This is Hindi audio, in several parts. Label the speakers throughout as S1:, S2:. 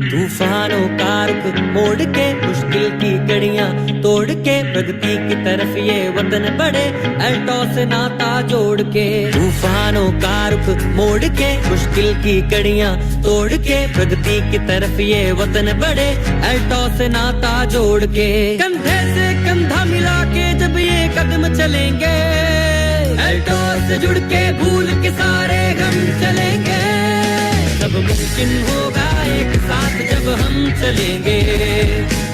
S1: तूफानों का रुख मोड़ के मुश्किल की कड़ियां तोड़ के प्रगति की तरफ ये वतन बढ़े अल्टॉस से नाता जोड़ के। तूफानों का रुख मोड़ के मुश्किल की कड़ियां तोड़ के प्रगति की तरफ ये वतन बढ़े अल्टॉस से नाता जोड़ के। कंधे से कंधा मिला के जब ये कदम चलेंगे अल्टॉस से जुड़ के भूल के सारे गम चलेंगे। सब मुमकिन होगा एक साथ जब हम चलेंगे,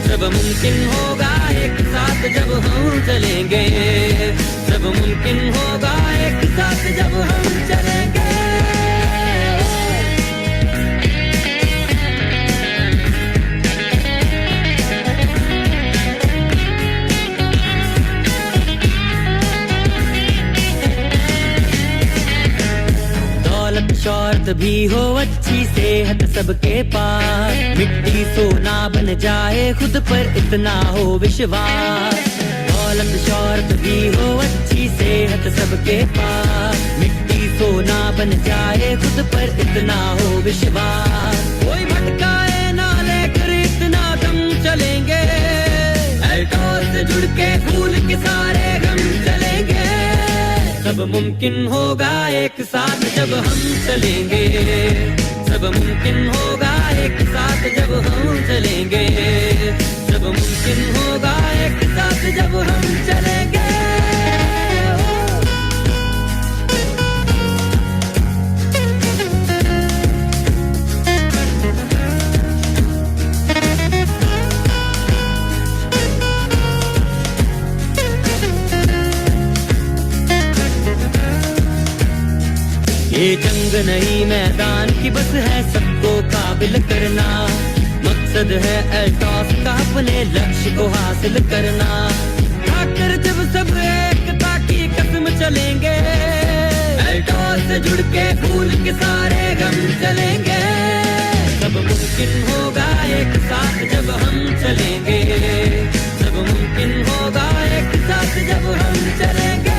S1: सब मुमकिन होगा एक साथ जब हम चलेंगे, सब मुमकिन होगा एक साथ जब हम चलेंगे। शौहरत भी हो अच्छी सेहत सबके पास, मिट्टी सोना बन जाए खुद पर इतना हो विश्वास। दौलत शौहरत भी हो अच्छी सेहत सबके पास, मिट्टी सोना बन जाए खुद पर इतना हो विश्वास। कोई भटकाए ना लेकर इतना दम चलेंगे अल्टॉस से जुड़ के भूल के सारे गम चलेंगे। सब मुमकिन होगा एक साथ जब हम चलेंगे, सब मुमकिन होगा एक साथ जब हम चलेंगे, सब मुमकिन होगा एक साथ जब हम चलेंगे। ये जंग नहीं मैदान की बस है सबको काबिल करना, मकसद है अल्टॉस का अपने लक्ष्य को हासिल करना। खाकर जब सब एकता की कसम चलेंगे अल्टॉस से जुड़ के भूल के सारे गम चलेंगे। सब मुमकिन होगा एक साथ जब हम चलेंगे, सब मुमकिन होगा एक साथ जब हम चलेंगे।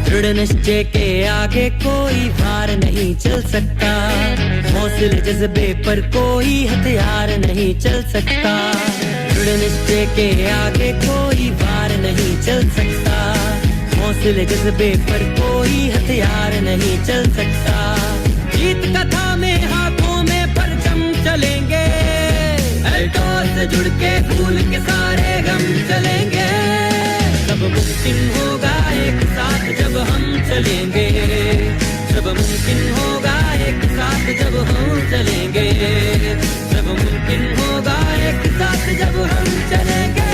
S1: दृढ़ निश्चय के आगे कोई वार नहीं चल सकता, हौसले जज्बे पर कोई हथियार नहीं चल सकता। दृढ़ निश्चय के आगे कोई वार नहीं चल सकता, हौसले जज्बे पर कोई हथियार नहीं चल सकता। जीत कथा में हाथों में परचम चलेंगे अल्टॉस से जुड़ के भूल के सारे गम चलेंगे। सब मुमकिन होगा एक साथ जब हम चलेंगे, सब मुमकिन होगा एक साथ जब हम चलेंगे, सब मुमकिन होगा एक साथ जब हम चलेंगे।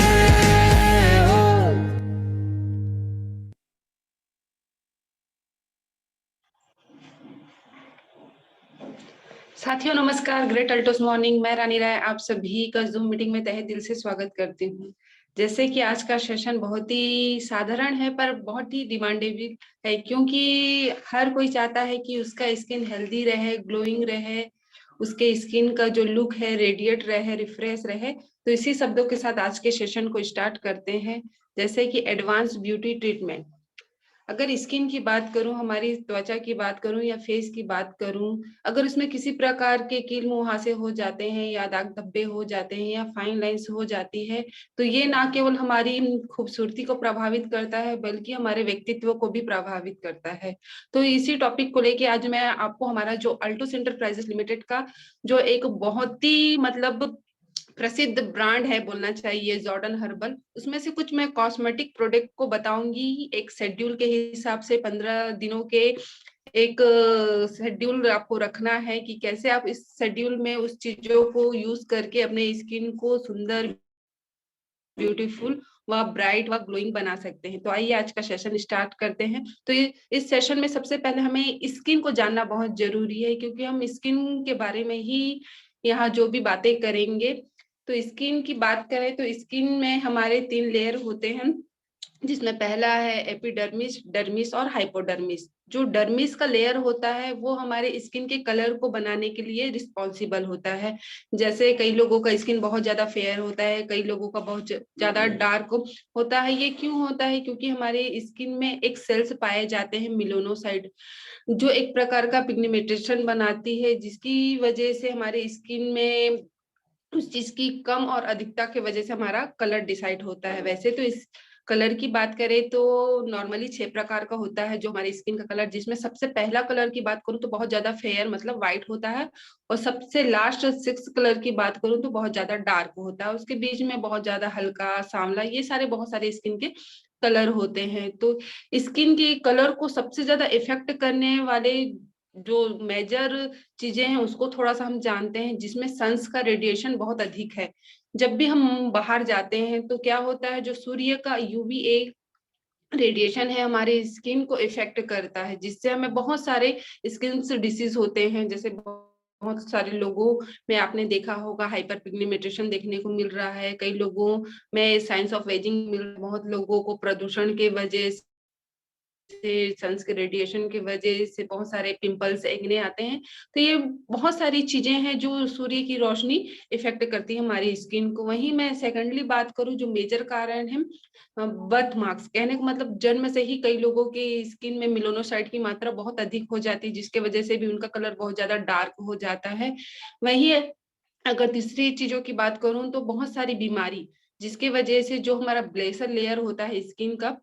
S2: साथियों नमस्कार, ग्रेट अल्टोस मॉर्निंग। मैं रानी राय आप सभी का जूम मीटिंग में तहे दिल से स्वागत करती हूँ। जैसे कि आज का सेशन बहुत ही साधारण है पर बहुत ही डिमांडेबल है, क्योंकि हर कोई चाहता है कि उसका स्किन हेल्दी रहे, ग्लोइंग रहे, उसके स्किन का जो लुक है रेडिएट रहे, रिफ्रेश रहे। तो इसी शब्दों के साथ आज के सेशन को स्टार्ट करते हैं। जैसे कि एडवांस ब्यूटी ट्रीटमेंट, अगर स्किन की बात करूं, हमारी त्वचा की बात करूं या फेस की बात करूं, अगर उसमें किसी प्रकार के कील मुहासे हो जाते हैं या दाग धब्बे हो जाते हैं या फाइन लाइंस हो जाती है, तो ये ना केवल हमारी खूबसूरती को प्रभावित करता है बल्कि हमारे व्यक्तित्व को भी प्रभावित करता है। तो इसी टॉपिक को लेके आज मैं आपको हमारा जो अल्टोस एंटरप्राइजेस लिमिटेड का जो एक बहुत ही प्रसिद्ध ब्रांड है बोलना चाहिए जॉर्डन हर्बल, उसमें से कुछ मैं कॉस्मेटिक प्रोडक्ट को बताऊंगी। एक शेड्यूल के हिसाब से 15 दिनों के एक शेड्यूल आपको रखना है कि कैसे आप इस शेड्यूल में उस चीजों को यूज करके अपने स्किन को सुंदर, ब्यूटीफुल व ब्राइट व ग्लोइंग बना सकते हैं। तो आइए आज का सेशन स्टार्ट करते हैं। तो इस सेशन में सबसे पहले हमें स्किन को जानना बहुत जरूरी है, क्योंकि हम स्किन के बारे में ही यहाँ जो भी बातें करेंगे। तो स्किन की बात करें तो स्किन में हमारे 3 लेयर होते हैं। जिसमें पहला है एपिडर्मिस, डर्मिस और हाइपोडर्मिस। जो डर्मिस का लेयर होता है वो हमारे स्किन के कलर को बनाने के लिए रिस्पॉन्सिबल होता है। जैसे कई लोगों का स्किन बहुत ज्यादा फेयर होता है, कई लोगों का बहुत ज्यादा डार्क होता है। ये क्यों होता है? क्योंकि हमारे स्किन में एक सेल्स पाए जाते हैं मेलानोसाइट, जो एक प्रकार का पिगमेंटेशन बनाती है, जिसकी वजह से हमारे स्किन में उस चीज की कम और अधिकता की वजह से हमारा कलर डिसाइड होता है। वैसे तो इस कलर की बात करें तो नॉर्मली 6 प्रकार का होता है जो हमारी स्किन का कलर, जिसमें सबसे पहला कलर की बात करूं तो बहुत ज्यादा फेयर मतलब व्हाइट होता है, और सबसे लास्ट 6 कलर की बात करूं तो बहुत ज्यादा डार्क होता है। उसके बीच में बहुत ज्यादा हल्का सांवला, ये सारे बहुत सारे स्किन के कलर होते हैं। तो स्किन के कलर को सबसे ज्यादा इफेक्ट करने वाले जो मेजर चीजें हैं उसको थोड़ा सा हम जानते हैं, जिसमें सन्स का रेडिएशन बहुत अधिक है। जब भी हम बाहर जाते हैं तो क्या होता है, जो सूर्य का यूवीए रेडिएशन है हमारे स्किन को इफेक्ट करता है, जिससे हमें बहुत सारे स्किन डिसीज होते हैं। जैसे बहुत सारे लोगों में आपने देखा होगा हाइपर पिगमेंटेशन देखने को मिल रहा है, कई लोगों में साइंस ऑफ एजिंग मिल, बहुत लोगों को प्रदूषण के वजह से, सन्स के रेडिएशन की वजह से बहुत सारे पिंपल्स एक्ने आते हैं। तो ये बहुत सारी चीजें हैं जो सूर्य की रोशनी इफेक्ट करती है हमारी स्किन को। वहीं मैं सेकेंडली बात करूं, जो मेजर कारण है बर्थ मार्क्स, कहने का मतलब जन्म से ही कई लोगों की स्किन में मेलानोसाइट की मात्रा बहुत अधिक हो जाती है, जिसके वजह से भी उनका कलर बहुत ज्यादा डार्क हो जाता है। वही अगर तीसरी चीजों की बात करूं तो बहुत सारी बीमारी, जिसके वजह से जो हमारा ब्लेसर लेयर होता है स्किन का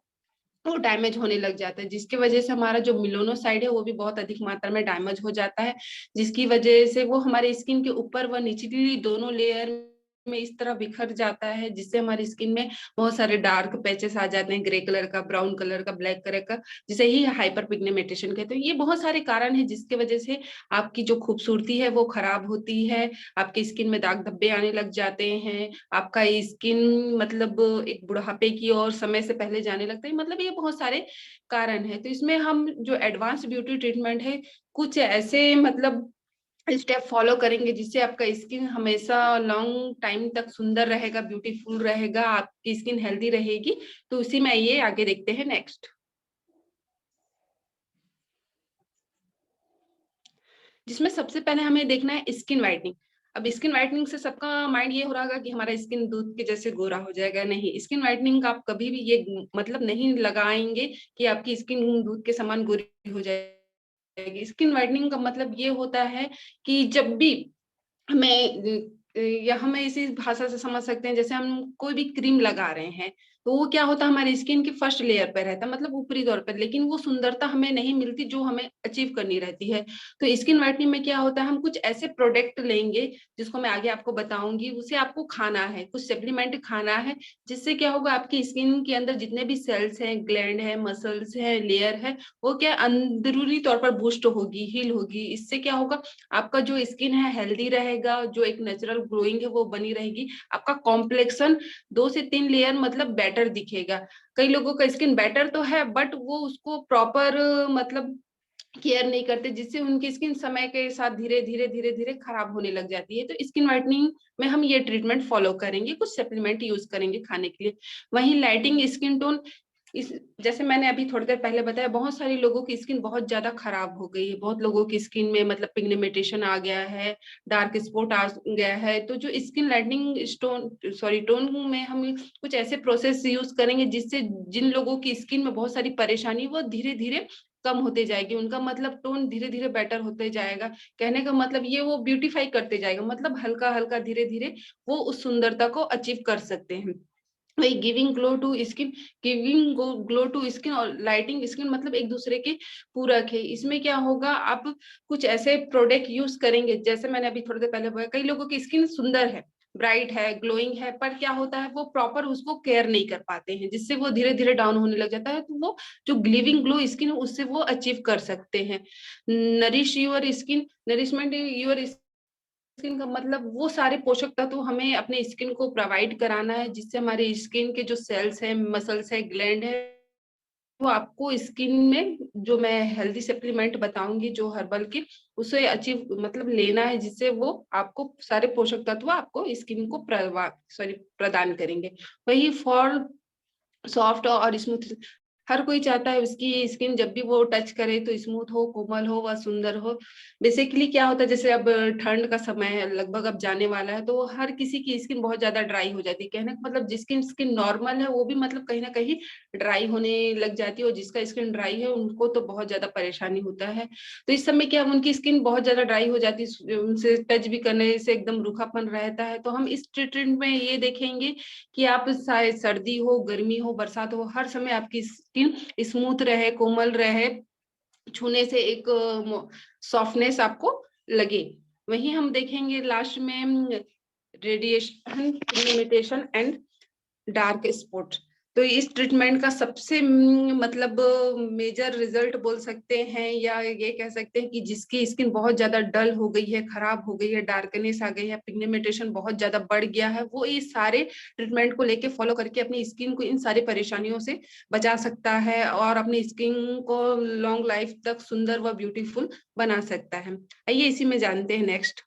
S2: वो डैमेज होने लग जाता है, जिसकी वजह से हमारा जो मेलानोसाइट है वो भी बहुत अधिक मात्रा में डैमेज हो जाता है, जिसकी वजह से वो हमारे स्किन के ऊपर व निचली दोनों लेयर में इस तरह बिखर जाता है, जिससे हमारी स्किन में बहुत सारे डार्क पैचेस आ जाते हैं, ग्रे कलर का, ब्राउन कलर का, ब्लैक कलर का, जिसे ही हाइपर पिगमेंटेशन कहते हैं। ये बहुत सारे कारण हैं जिसके वजह से आपकी जो खूबसूरती है वो खराब होती है, आपकी स्किन में दाग धब्बे आने लग जाते हैं, आपका स्किन मतलब एक बुढ़ापे की और समय से पहले जाने लगता है। मतलब ये बहुत सारे कारण है। तो इसमें हम जो एडवांस ब्यूटी ट्रीटमेंट है, कुछ ऐसे मतलब स्टेप फॉलो करेंगे जिससे आपका स्किन हमेशा लॉन्ग टाइम तक सुंदर रहेगा, ब्यूटीफुल रहेगा, आपकी स्किन हेल्दी रहेगी। तो उसी में ये आगे देखते हैं नेक्स्ट, जिसमें सबसे पहले हमें देखना है स्किन वाइटनिंग। अब स्किन वाइटनिंग से सबका माइंड ये हो रहा होगा कि हमारा स्किन दूध के जैसे गोरा हो जाएगा। नहीं, स्किन वाइटनिंग का आप कभी भी ये मतलब नहीं लगाएंगे कि आपकी स्किन दूध के समान गोरी हो जाएगी। स्किन वाइटनिंग का मतलब ये होता है कि जब भी हमें या हमें इसी भाषा से समझ सकते हैं, जैसे हम कोई भी क्रीम लगा रहे हैं तो वो क्या होता है हमारी स्किन की फर्स्ट लेयर पर रहता है, मतलब ऊपरी तौर पर, लेकिन वो सुंदरता हमें नहीं मिलती जो हमें अचीव करनी रहती है। तो स्किन वाइटनिंग में क्या होता है, हम कुछ ऐसे प्रोडक्ट लेंगे जिसको मैं आगे आपको बताऊंगी, उसे आपको खाना है, कुछ सप्लीमेंट खाना है, जिससे क्या होगा आपकी स्किन के अंदर जितने भी सेल्स हैं, ग्लैंड है, मसल्स है, लेयर है, वो क्या अंदरूनी तौर पर बूस्ट होगी, हील होगी। इससे क्या होगा, आपका जो स्किन है हेल्दी रहेगा, जो एक नेचुरल ग्लोइंग है वो बनी रहेगी, आपका कॉम्प्लेक्शन 2 से 3 लेयर मतलब बेटर दिखेगा। कई लोगों का स्किन बेटर तो है बट वो उसको प्रॉपर मतलब केयर नहीं करते, जिससे उनकी स्किन समय के साथ धीरे धीरे धीरे धीरे खराब होने लग जाती है। तो स्किन व्हाइटनिंग में हम ये ट्रीटमेंट फॉलो करेंगे, कुछ सप्लीमेंट यूज करेंगे खाने के लिए। वहीं लाइटिंग स्किन टोन, इस जैसे मैंने अभी थोड़ी देर पहले बताया, बहुत सारे लोगों की स्किन बहुत ज्यादा खराब हो गई है, बहुत लोगों की स्किन में मतलब पिगमेंटेशन आ गया है, डार्क स्पॉट आ गया है। तो जो स्किन लाइटनिंग टोन में हम कुछ ऐसे प्रोसेस यूज करेंगे जिससे जिन लोगों की स्किन में बहुत सारी परेशानी वो धीरे धीरे कम होते जाएगी, उनका मतलब टोन धीरे धीरे बेटर होते जाएगा। कहने का मतलब ये वो ब्यूटीफाई करते जाएगा, मतलब हल्का हल्का धीरे धीरे वो उस सुंदरता को अचीव कर सकते हैं। वही giving glow to skin, giving glow to skin और लाइटिंग स्किन मतलब एक दूसरे के पूरक है। इसमें क्या होगा, आप कुछ ऐसे प्रोडक्ट यूज करेंगे, जैसे मैंने अभी थोड़ी देर पहले बोला, कई लोगों की स्किन सुंदर है, ब्राइट है, ग्लोइंग है, पर क्या होता है वो प्रॉपर उसको केयर नहीं कर पाते हैं, जिससे वो धीरे धीरे डाउन होने लग जाता है। तो वो जो ग्लिविंग ग्लो स्किन है उससे वो अचीव कर सकते हैं। Nourish your skin, nourishment your skin का मतलब वो सारे पोषक तत्व हमें अपने स्किन को प्रोवाइड कराना है, जिससे हमारे स्किन के जो सेल्स है, मसल्स है, ग्लैंड है, वो आपको स्किन में जो मैं हेल्दी सप्लीमेंट बताऊंगी जो हर्बल की, उसे अचीव मतलब लेना है, जिससे वो आपको सारे पोषक तत्व आपको स्किन को प्रदान करेंगे। वही फॉर सॉफ्ट और स्मूथ। हर कोई चाहता है उसकी स्किन जब भी वो टच करे तो स्मूथ हो, कोमल हो व सुंदर हो। बेसिकली क्या होता है, जैसे अब ठंड का समय है, लगभग अब जाने वाला है, तो हर किसी की स्किन बहुत ज्यादा ड्राई हो जाती है। कहने का मतलब जिसकी स्किन नॉर्मल है वो भी मतलब कहीं ना कहीं ड्राई होने लग जाती है, और जिसका स्किन ड्राई है उनको तो बहुत ज्यादा परेशानी होता है। तो इस समय क्या, उनकी स्किन बहुत ज्यादा ड्राई हो जाती है, उनसे टच भी करने से एकदम रूखापन रहता है। तो हम इस ट्रीटमेंट में ये देखेंगे कि आप चाहे सर्दी हो, गर्मी हो, बरसात हो, हर समय आपकी स्किन स्मूथ रहे, कोमल रहे, छूने से एक सॉफ्टनेस आपको लगे। वहीं हम देखेंगे लास्ट में radiation, pigmentation and dark spot. तो इस ट्रीटमेंट का सबसे मतलब मेजर रिजल्ट बोल सकते हैं, या ये कह सकते हैं कि जिसकी स्किन बहुत ज्यादा डल हो गई है, खराब हो गई है, डार्कनेस आ गई है, पिगमेंटेशन बहुत ज्यादा बढ़ गया है, वो इस सारे ट्रीटमेंट को लेके फॉलो करके अपनी स्किन को इन सारी परेशानियों से बचा सकता है और अपनी स्किन को लॉन्ग लाइफ तक सुंदर व ब्यूटीफुल बना सकता है। आइए इसी में जानते हैं नेक्स्ट।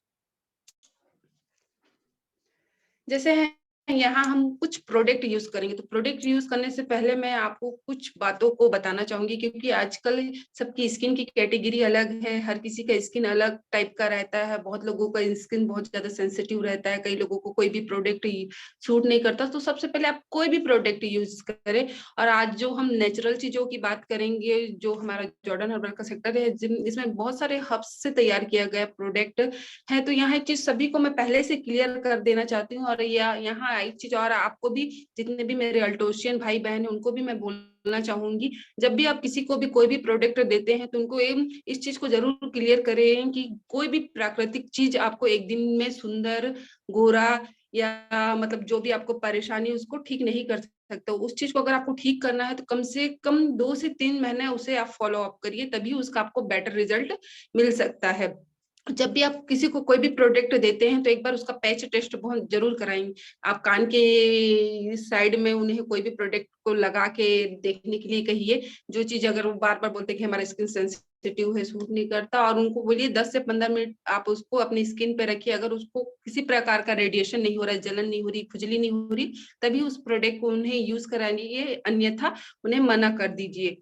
S2: जैसे है, यहाँ हम कुछ प्रोडक्ट यूज करेंगे। तो प्रोडक्ट यूज करने से पहले मैं आपको कुछ बातों को बताना चाहूंगी, क्योंकि आजकल सबकी स्किन की कैटेगरी अलग है, हर किसी का स्किन अलग टाइप का रहता है। बहुत लोगों का स्किन बहुत ज्यादा सेंसिटिव रहता है, कई लोगों को कोई भी प्रोडक्ट सूट नहीं करता। तो सबसे पहले आप कोई भी प्रोडक्ट यूज करें। और आज जो हम नेचुरल चीजों की बात करेंगे, जो हमारा जॉर्डन हर्बल का सेक्टर है, जिसमें बहुत सारे हर्ब्स से तैयार किया गया प्रोडक्ट है। तो यहाँ एक चीज सभी को मैं पहले से क्लियर कर देना चाहती हूँ, और यहाँ एक चीज और आपको भी, जितने भी मेरे अल्टोशियन भाई बहन है उनको भी मैं बोलना चाहूंगी, जब भी आप किसी को भी कोई भी प्रोडक्ट देते हैं तो उनको इस चीज को जरूर क्लियर करें कि कोई भी प्राकृतिक चीज आपको एक दिन में सुंदर, गोरा या मतलब जो भी आपको परेशानी उसको ठीक नहीं कर सकते। उस चीज को अगर आपको ठीक करना है तो कम से कम 2 से 3 महीने उसे आप फॉलो अप करिए, तभी उसका आपको बेटर रिजल्ट मिल सकता है। जब भी आप किसी को कोई भी प्रोडक्ट देते हैं तो एक बार उसका पैच टेस्ट बहुत जरूर कराएंगे। आप कान के साइड में उन्हें कोई भी प्रोडक्ट को लगा के देखने के लिए कहिए। जो चीज अगर वो बार बार बोलते हैं कि हमारा स्किन सेंसिटिव है, सूट नहीं करता, और उनको बोलिए 10 से 15 मिनट आप उसको अपनी स्किन पे रखिए। अगर उसको किसी प्रकार का रेडिएशन नहीं हो रहा है, जलन नहीं हो रही, खुजली नहीं हो रही, तभी उस प्रोडक्ट को उन्हें यूज कराएंगे, अन्यथा उन्हें मना कर दीजिए।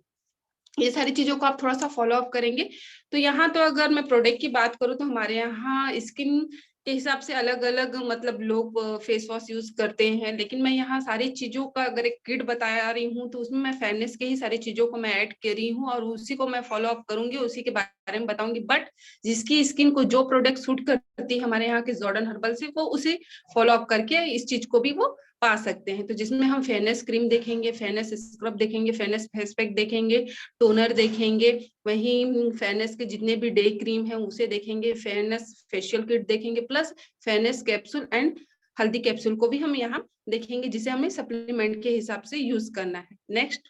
S2: ये सारी चीजों को आप थोड़ा सा फॉलो अप करेंगे। तो यहाँ तो अगर मैं प्रोडक्ट की बात करूँ तो हमारे यहाँ स्किन के हिसाब से अलग अलग मतलब लोग फेस वॉश यूज करते हैं, लेकिन मैं यहाँ सारी चीजों का अगर एक किट बता रही हूँ तो उसमें मैं फेयरनेस के ही सारी चीजों को मैं ऐड कर रही हूँ, और उसी को मैं फॉलो अप करूंगी, उसी के बारे में बताऊंगी। बट जिसकी स्किन को जो प्रोडक्ट सूट करती है हमारे यहाँ के जॉर्डन हर्बल से, वो उसे फॉलो अप करके इस चीज को भी वो पा सकते हैं। तो जिसमें हम फेयरनेस क्रीम देखेंगे, फेयरनेस स्क्रब देखेंगे, फेयरनेस फेस पैक देखेंगे, टोनर देखेंगे, वहीं फेयरनेस के जितने भी डे क्रीम है उसे देखेंगे, फेयरनेस फेशियल किट देखेंगे, प्लस फेयरनेस कैप्सूल एंड हल्दी कैप्सूल को भी हम यहाँ देखेंगे, जिसे हमें सप्लीमेंट के हिसाब से यूज करना है। नेक्स्ट।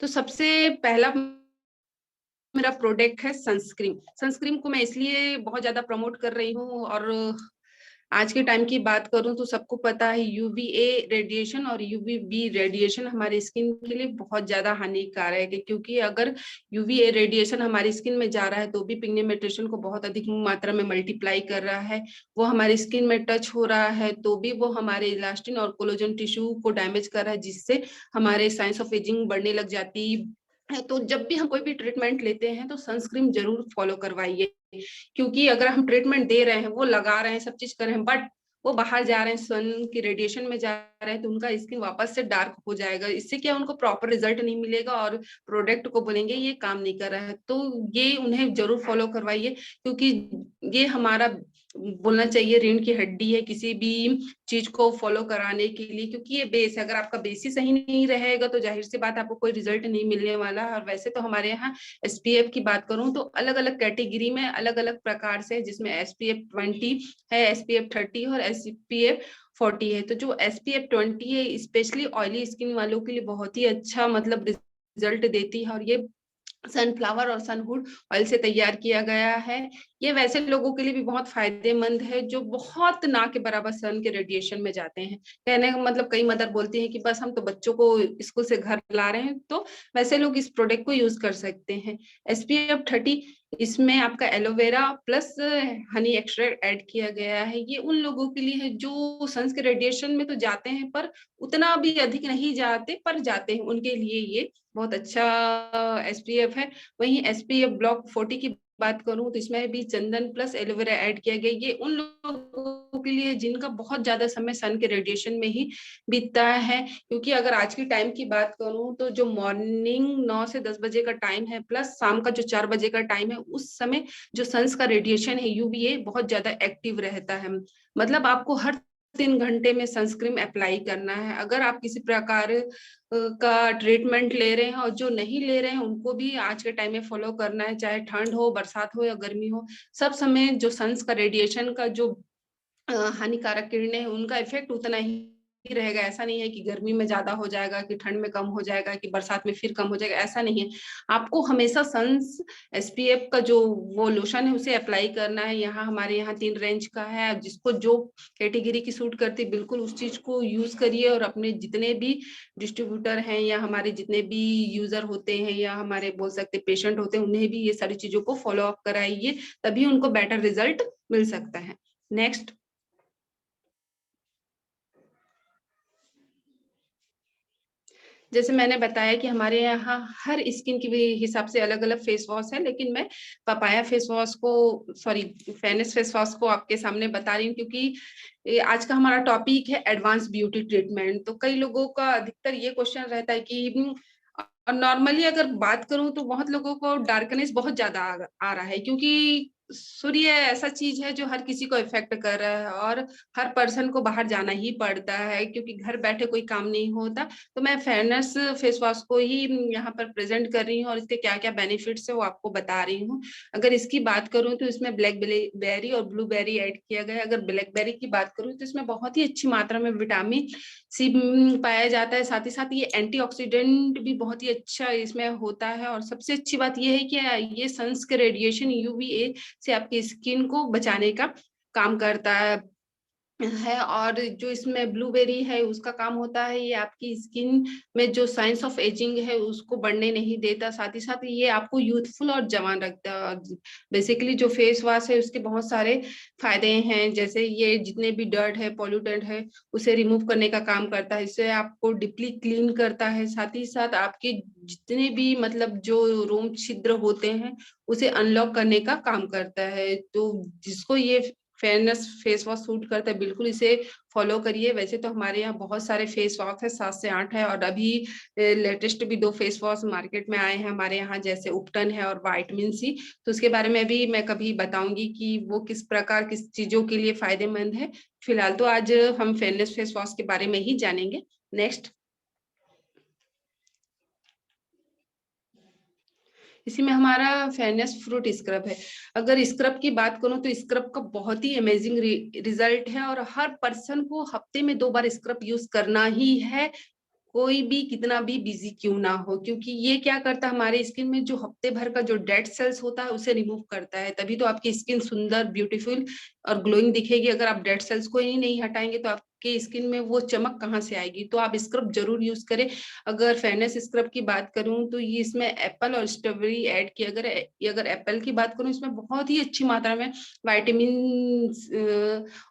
S2: तो सबसे पहला मेरा प्रोडक्ट है सनस्क्रीन। सनस्क्रीन को मैं इसलिए बहुत ज्यादा प्रमोट कर रही हूँ, और आज के टाइम की बात करूं तो सबको पता है यूवीए रेडिएशन और यूवीबी रेडिएशन हमारी स्किन के लिए बहुत ज्यादा हानिकारक है। क्योंकि अगर यूवीए रेडिएशन हमारी स्किन में जा रहा है तो भी पिगमेंटेशन को बहुत अधिक मात्रा में मल्टीप्लाई कर रहा है, वो हमारी स्किन में टच हो रहा है तो भी वो हमारे इलास्टिन और कोलेजन टिश्यू को डैमेज कर रहा है, जिससे हमारे साइंस ऑफ एजिंग बढ़ने लग जाती है। तो जब भी हम कोई भी ट्रीटमेंट लेते हैं तो सनस्क्रीन जरूर फॉलो करवाइए, क्योंकि अगर हम ट्रीटमेंट दे रहे हैं, वो लगा रहे हैं, सब चीज कर रहे हैं, बट वो बाहर जा रहे हैं, सन की रेडिएशन में जा रहे हैं, तो उनका स्किन वापस से डार्क हो जाएगा। इससे क्या, उनको प्रॉपर रिजल्ट नहीं मिलेगा और प्रोडक्ट को बोलेंगे ये काम नहीं कर रहा है। तो ये उन्हें जरूर फॉलो करवाइए, क्योंकि ये हमारा बोलना चाहिए रीढ़ की हड्डी है किसी भी चीज को फॉलो कराने के लिए, क्योंकि ये बेस है। अगर आपका बेस ही सही नहीं रहेगा तो जाहिर सी बात आपको कोई रिजल्ट नहीं मिलने वाला। और वैसे तो हमारे यहाँ एसपीएफ की बात करूं तो अलग अलग कैटेगरी में अलग अलग प्रकार से, जिसमें एसपीएफ 20 है, एसपीएफ 30 और एसपीएफ 40 है। तो जो एसपीएफ 20 है स्पेशली ऑयली स्किन वालों के लिए बहुत ही अच्छा मतलब रिजल्ट देती है, और ये सनफ्लावर और सनहुड ऑयल से तैयार किया गया है। ये वैसे लोगों के लिए भी बहुत फायदेमंद है जो बहुत ना के बराबर सन के रेडिएशन में जाते हैं। कहने का मतलब कई मदर बोलती हैं कि बस हम तो बच्चों को स्कूल से घर ला रहे हैं, तो वैसे लोग इस प्रोडक्ट को यूज कर सकते हैं। SPF 30, इसमें आपका aloe vera plus Honey extract add किया गया है। ये उन लोगों के लिए है जो सन के रेडिएशन में तो जाते हैं पर उतना भी अधिक नहीं जाते, पर जाते हैं, उनके लिए ये बहुत अच्छा SPF है। वहीं SPF ब्लॉक 40 की बात करूं तो इसमें भी चंदन प्लस एलोवेरा ऐड किया गया। ये उन लोगों के लिए जिनका बहुत ज्यादा समय सन के रेडिएशन में ही बीतता है, क्योंकि अगर आज की टाइम की बात करूं तो जो मॉर्निंग 9 से 10 बजे का टाइम है प्लस शाम का जो 4 बजे का टाइम है, उस समय जो सन्स का रेडिएशन है UVA बहुत ज्यादा एक्टिव रहता है। मतलब आपको हर 3 घंटे में सनस्क्रीन अप्लाई करना है। अगर आप किसी प्रकार का ट्रीटमेंट ले रहे हैं और जो नहीं ले रहे हैं उनको भी आज के टाइम में फॉलो करना है, चाहे ठंड हो, बरसात हो या गर्मी हो, सब समय जो सन्स का रेडिएशन का जो हानिकारक किरणें हैं उनका इफेक्ट उतना ही रहेगा। ऐसा नहीं है कि गर्मी में ज्यादा हो जाएगा, कि ठंड में कम हो जाएगा, कि बरसात में फिर कम हो जाएगा, ऐसा नहीं है। आपको हमेशा सन्स SPF का जो वो लोशन है उसे अप्लाई करना है। यहाँ हमारे यहाँ 3 रेंज का है, जिसको जो कैटेगरी की सूट करती है बिल्कुल उस चीज को यूज करिए। और अपने जितने भी डिस्ट्रीब्यूटर हैं या हमारे जितने भी यूजर होते हैं या हमारे बोल सकते पेशेंट होते हैं, उन्हें भी ये सारी चीजों को फॉलो अप कराइए, तभी उनको बेटर रिजल्ट मिल सकता है। नेक्स्ट, जैसे मैंने बताया कि हमारे यहाँ हर स्किन के हिसाब से अलग अलग फेस वॉश है, लेकिन मैं पपाया फेस वॉश को, सॉरी, फेनेस फेस वॉश को आपके सामने बता रही हूँ, क्योंकि आज का हमारा टॉपिक है एडवांस ब्यूटी ट्रीटमेंट। तो कई लोगों का अधिकतर ये क्वेश्चन रहता है कि नॉर्मली अगर बात करूं तो बहुत लोगों को डार्कनेस बहुत ज्यादा आ रहा है, क्योंकि सूर्य ऐसा चीज है जो हर किसी को इफेक्ट कर रहा है और हर पर्सन को बाहर जाना ही पड़ता है, क्योंकि घर बैठे कोई काम नहीं होता। तो मैं फेयरनेस फेस वॉश को ही यहाँ पर प्रेजेंट कर रही हूँ और इसके क्या क्या बेनिफिट्स है वो आपको बता रही हूँ। अगर इसकी बात करूँ तो इसमें ब्लैक बेरी और ब्लूबेरी ऐड किया गया है। अगर ब्लैकबेरी की बात करूँ तो इसमें बहुत ही अच्छी मात्रा में विटामिन C पाया जाता है। साथ ही साथ ये एंटीऑक्सीडेंट भी बहुत ही अच्छा इसमें होता है। और सबसे अच्छी बात ये है कि ये सन्स के रेडिएशन UVA से आपकी स्किन को बचाने का काम करता है। और जो इसमें ब्लूबेरी है उसका काम होता है ये आपकी स्किन में जो साइंस ऑफ एजिंग है उसको बढ़ने नहीं देता, साथ ही साथ ये आपको यूथफुल और जवान रखता है। और बेसिकली जो फेस वॉश है उसके बहुत सारे फायदे हैं, जैसे ये जितने भी डर्ट है, पॉल्यूटेंट है, उसे रिमूव करने का काम करता है। इससे आपको डीपली क्लीन करता है। साथ ही साथ आपके जितने भी मतलब जो रोम छिद्र होते हैं उसे अनलॉक करने का काम करता है। तो जिसको ये फेयरनेस फेस वॉश सूट करता है बिल्कुल इसे फॉलो करिए। वैसे तो हमारे यहाँ बहुत सारे फेस वॉश है, 7 से 8 है, और अभी लेटेस्ट भी 2 फेस वॉश मार्केट में आए हैं हमारे यहाँ, जैसे उपटन है और विटामिन C। तो उसके बारे में भी मैं कभी बताऊंगी कि वो किस प्रकार किस चीजों के लिए फायदेमंद है। फिलहाल तो आज हम फेयरनेस फेस वॉश के बारे में ही जानेंगे। नेक्स्ट, इसी में हमारा फेयरनेस फ्रूट स्क्रब है। अगर स्क्रब की बात करूं तो स्क्रब का बहुत ही अमेजिंग रिजल्ट है और हर पर्सन को हफ्ते में 2 बार स्क्रब यूज करना ही है, कोई भी कितना भी बिजी क्यों ना हो, क्योंकि ये क्या करता है हमारे स्किन में जो हफ्ते भर का जो डेड सेल्स होता है उसे रिमूव करता है। तभी तो आपकी स्किन सुंदर, ब्यूटीफुल और ग्लोइंग दिखेगी। अगर आप डेड सेल्स को ही नहीं हटाएंगे तो आपके स्किन में वो चमक कहाँ से आएगी। तो आप स्क्रब जरूर यूज करें। अगर फेयरनेस स्क्रब की बात करूं तो ये इसमें एप्पल और स्ट्रॉबेरी ऐड किया। अगर एप्पल की बात करूं इसमें बहुत ही अच्छी मात्रा में विटामिन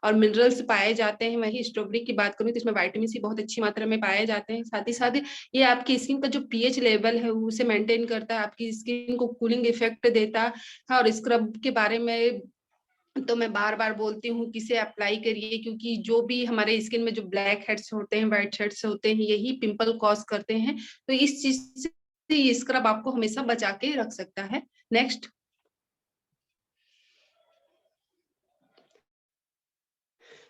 S2: और मिनरल्स पाए जाते हैं। वहीं स्ट्रॉबेरी की बात करूं तो इसमें विटामिन C बहुत अच्छी मात्रा में पाए जाते हैं। साथ ही साथ ये आपकी स्किन का जो pH लेवल है उसे मेंटेन करता है, आपकी स्किन को कूलिंग इफेक्ट देता है। और स्क्रब के बारे में तो मैं बार बार बोलती हूँ कि इसे अप्लाई करिए, क्योंकि जो भी हमारे स्किन में जो ब्लैक हेड्स होते हैं, व्हाइट हेड्स होते हैं, यही पिंपल कॉज करते हैं। तो इस चीज से ये स्क्रब आपको हमेशा बचा के रख सकता है। नेक्स्ट,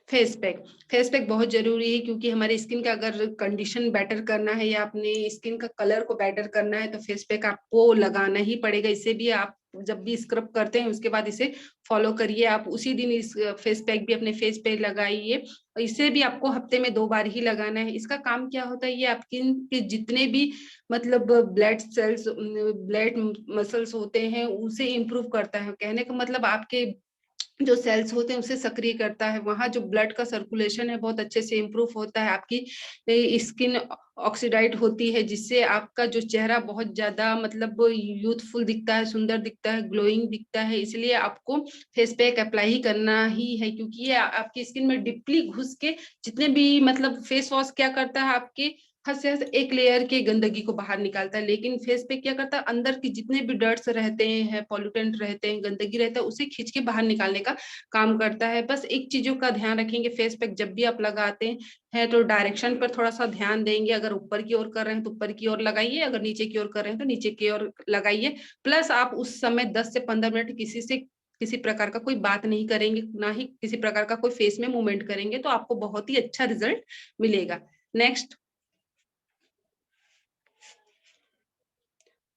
S2: फेस पैक बहुत जरूरी है, क्योंकि हमारे स्किन का अगर कंडीशन बेटर करना है या अपने स्किन का कलर को बेटर करना है तो फेस पैक आपको लगाना ही पड़ेगा। इससे भी आप जब भी स्क्रब करते हैं उसके बाद इसे फॉलो करिए। आप उसी दिन इस फेस पैक भी अपने फेस पे लगाइए। इसे भी आपको हफ्ते में 2 बार ही लगाना है। इसका काम क्या होता है, ये आपकी के जितने भी मतलब ब्लड सेल्स, ब्लड मसल्स होते हैं उसे इम्प्रूव करता है। कहने का मतलब आपके जो सेल्स होते हैं उसे सक्रिय करता है। वहां जो ब्लड का सर्कुलेशन है बहुत अच्छे से इम्प्रूव होता है। आपकी स्किन ऑक्सीडाइज होती है, जिससे आपका जो चेहरा बहुत ज्यादा मतलब यूथफुल दिखता है, सुंदर दिखता है, ग्लोइंग दिखता है। इसलिए आपको फेस पैक अप्लाई ही करना ही है, क्योंकि ये आपकी स्किन में डीपली घुस के जितने भी मतलब फेस वॉश क्या करता है, आपके हद से हद एक लेयर के गंदगी को बाहर निकालता है, लेकिन फेस पे क्या करता है, अंदर की जितने भी डर्ट्स रहते हैं, पॉल्यूटेंट रहते हैं, गंदगी रहता है, उसे खींच के बाहर निकालने का काम करता है। बस एक चीजों का ध्यान रखेंगे, फेस पैक जब भी आप लगाते हैं तो डायरेक्शन पर थोड़ा सा ध्यान देंगे। अगर ऊपर की ओर कर रहे हैं तो ऊपर की ओर लगाइए, अगर नीचे की ओर कर रहे हैं तो नीचे की ओर लगाइए। प्लस आप उस समय 10 से 15 मिनट किसी प्रकार का कोई बात नहीं करेंगे, ना ही किसी प्रकार का कोई फेस में मूवमेंट करेंगे, तो आपको बहुत ही अच्छा रिजल्ट मिलेगा। नेक्स्ट,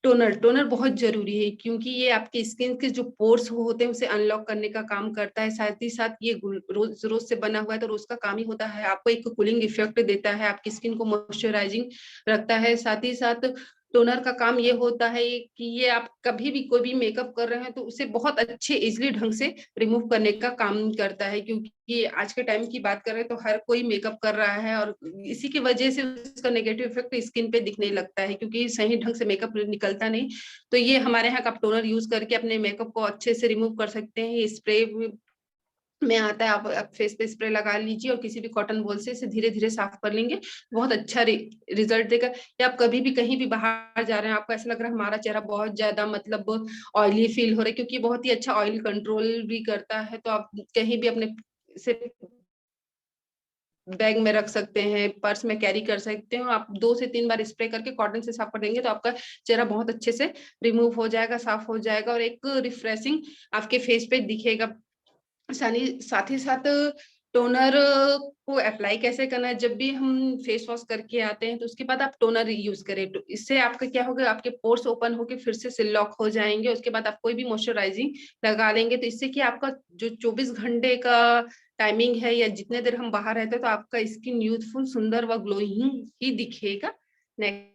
S2: टोनर बहुत जरूरी है, क्योंकि ये आपके स्किन के जो पोर्स होते हैं उसे अनलॉक करने का काम करता है। साथ ही साथ ये रोज रोज से बना हुआ है, तो रोज का काम ही होता है, आपको एक कूलिंग इफेक्ट देता है, आपकी स्किन को मॉइस्चराइजिंग रखता है। साथ ही साथ टोनर का काम ये होता है कि ये आप कभी भी कोई भी मेकअप कर रहे हैं तो उसे बहुत अच्छे इजिली ढंग से रिमूव करने का काम करता है। क्योंकि आज के टाइम की बात करें तो हर कोई मेकअप कर रहा है, और इसी की वजह से उसका नेगेटिव इफेक्ट स्किन पे दिखने लगता है, क्योंकि सही ढंग से मेकअप निकलता नहीं। तो ये हमारे यहाँ का टोनर यूज करके अपने मेकअप को अच्छे से रिमूव कर सकते हैं। ये स्प्रे में आता है, आप फेस पे स्प्रे लगा लीजिए और किसी भी कॉटन बॉल से इसे धीरे धीरे साफ कर लेंगे, बहुत अच्छा रिजल्ट देगा। या आप कभी भी कहीं भी बाहर जा रहे हैं, आपको ऐसा लग रहा है हमारा चेहरा बहुत ज्यादा मतलब ऑयली फील हो रहा है, क्योंकि बहुत ही अच्छा ऑयल कंट्रोल भी करता है, तो आप कहीं भी अपने से बैग में रख सकते हैं, पर्स में कैरी कर सकते हो। आप 2 से 3 बार स्प्रे करके कॉटन से साफ कर देंगे तो आपका चेहरा बहुत अच्छे से रिमूव हो जाएगा, साफ हो जाएगा, और एक रिफ्रेशिंग आपके फेस पे दिखेगा। साथ ही साथ टोनर को अप्लाई कैसे करना है, जब भी हम फेस वॉश करके आते हैं तो उसके बाद आप टोनर यूज करें, तो इससे आपका क्या होगा, आपके पोर्स ओपन होके फिर से लॉक हो जाएंगे। उसके बाद आप कोई भी मॉइस्चराइजिंग लगा लेंगे, तो इससे कि आपका जो 24 घंटे का टाइमिंग है या जितने देर हम बाहर रहते हैं, तो आपका स्किन यूथफुल, सुंदर व ग्लोइंग ही दिखेगा। Next,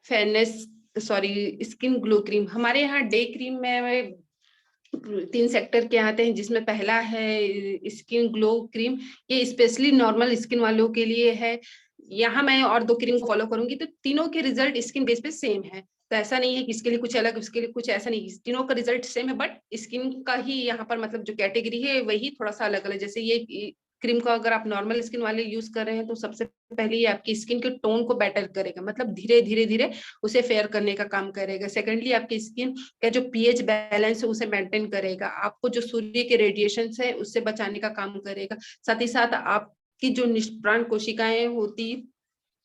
S2: fairness sorry skin glow cream. हमारे यहाँ डे क्रीम में 3 सेक्टर के आते हैं, जिसमें पहला है स्किन ग्लो क्रीम। ये स्पेशली नॉर्मल स्किन वालों के लिए है। यहाँ मैं और 2 क्रीम को फॉलो करूंगी, तो तीनों के रिजल्ट स्किन बेस पे सेम है। तो ऐसा नहीं है कि इसके लिए कुछ अलग, इसके लिए कुछ, ऐसा नहीं, तीनों का रिजल्ट सेम है, बट स्किन का ही यहाँ पर मतलब जो कैटेगरी है वही थोड़ा सा अलग अलग। जैसे ये क्रीम को अगर आप नॉर्मल स्किन वाले यूज कर रहे हैं तो सबसे पहले ये आपकी स्किन के टोन को बेटर करेगा, मतलब धीरे धीरे धीरे उसे फेयर करने का काम करेगा। सेकेंडली, आपकी स्किन का जो पीएच बैलेंस है उसे मेंटेन करेगा, आपको जो सूर्य के रेडिएशन है उससे बचाने का काम करेगा। साथ ही साथ आपकी जो निष्प्राण कोशिकाएं होती